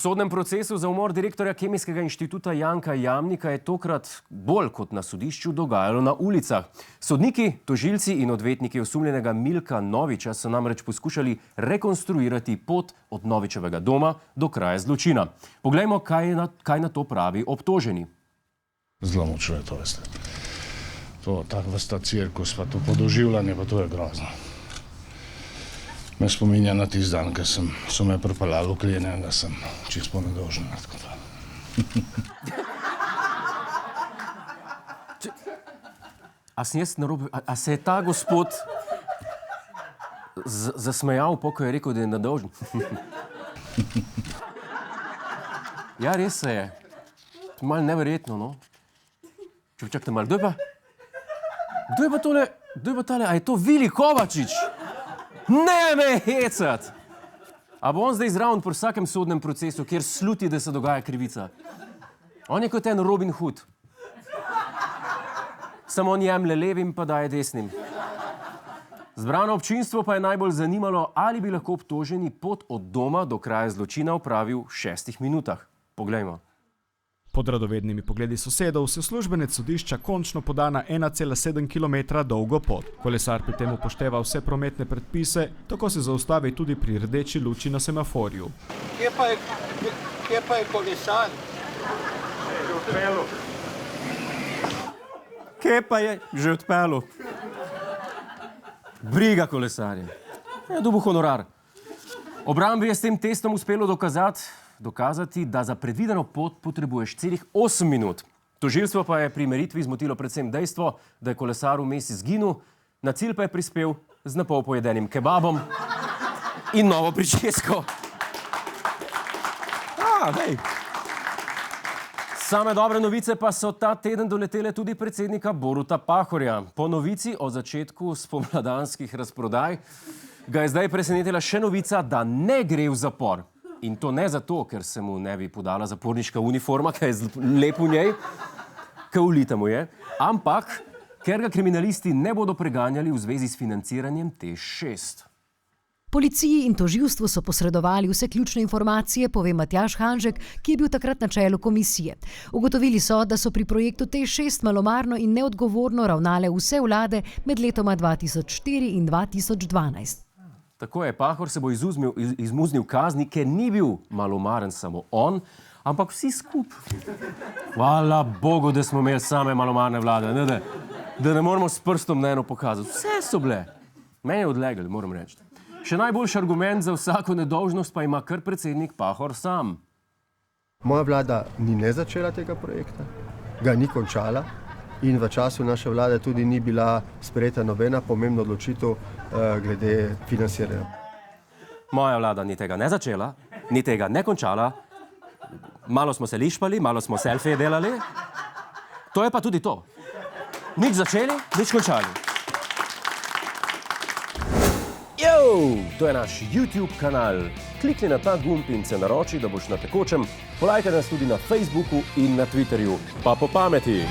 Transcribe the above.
sodnem procesu za umor direktorja Kemijskega inštituta Janka Jamnika je tokrat bolj kot na sodišču dogajalo na ulicah. Sodniki, tožilci in odvetniki osumljenega Milka Noviča so namreč poskušali rekonstruirati pot od Novičevega doma do kraja zločina. Poglejmo, kaj na to pravi obtoženi. Zelo močno je to, veste. To, ta cirkus, pa to podoživljanje, pa to je grozno. Me spominja na tisti dan, ko so me pripeljali v Klenje, da sem čisto nedolžen. A se je ta gospod zasmejal, ko je rekel, da je nedolžen? Ja, res se je. Malo neverjetno, no. Čakajte malo, kdo je pa tale? A je to Vili Kovačič? Ne me hecat! A bo on zdaj zraven pri vsakem sodnem procesu, kjer sluti, da se dogaja krivica? On je kot en Robin Hood. Samo on jemlje levim, pa daje desnim. Zbrano občinstvo pa je najbolj zanimalo, ali bi lahko obtoženi pot od doma do kraja zločina opravil v 6 minutah. Poglejmo. Pod radovednimi pogledi sosedov se uslužbenec sodišča končno poda na 1,7 km dolgo pot. Kolesar pri tem upošteva vse prometne predpise, tako se zaustavi tudi pri rdeči luči na semaforju. Kje pa je kolesar? Že odpeljal. Kje pa je? Že odpeljal. Briga kolesarje. Je dobil honorar. Obrambi je s tem testom uspelo dokazati, da za predvideno pot potrebuješ celih 8 minut. Tožilstvo pa je pri meritvi zmotilo predvsem dejstvo, da je kolesar vmes izginil, na cilj pa je prispel z napol pojedenim kebabom in novo pričesko. Same dobre novice pa so ta teden doletele tudi predsednika Boruta Pahorja. Po novici o začetku spomladanskih razprodaj ga je zdaj presenetila še novica, da ne gre v zapor. In to ne zato, ker se mu ne bi podala zaporniška uniforma, ki je lep v njej, ki ulita mu je, ampak ker ga kriminalisti ne bodo preganjali v zvezi s financiranjem TEŠ6. Policiji in tožilstvu so posredovali vse ključne informacije, pove Matjaž Hanžek, ki je bil takrat na čelu komisije. Ugotovili so, da so pri projektu TEŠ6 malomarno in neodgovorno ravnale vse vlade med letoma 2004 in 2012. Tako je, Pahor se bo izmuznil kazni, ker ni bil malomaren samo on, ampak vsi skup. Hvala Bogu, da smo imeli same malomarne vlade, da ne moramo s prstom na eno pokazati. Vse so bile. Meni je odlegel, moram reči. Še najboljši argument za vsako nedolžnost pa ima kar predsednik Pahor sam. Moja vlada ni ne začela tega projekta, ga ni končala in v času naše vlade tudi ni bila sprejeta nobena pomembna odločitev glede financiranja. Moja vlada ni tega ne začela, ni tega ne končala. Malo smo se lišpali, malo smo selfije delali. To je pa tudi to. Nič začeli, nič končali. To je naš YouTube kanal. Klikni na ta gumb in se naroči, da boš na tekočem. Polajkaj nas tudi na Facebooku in na Twitterju. Pa po pameti!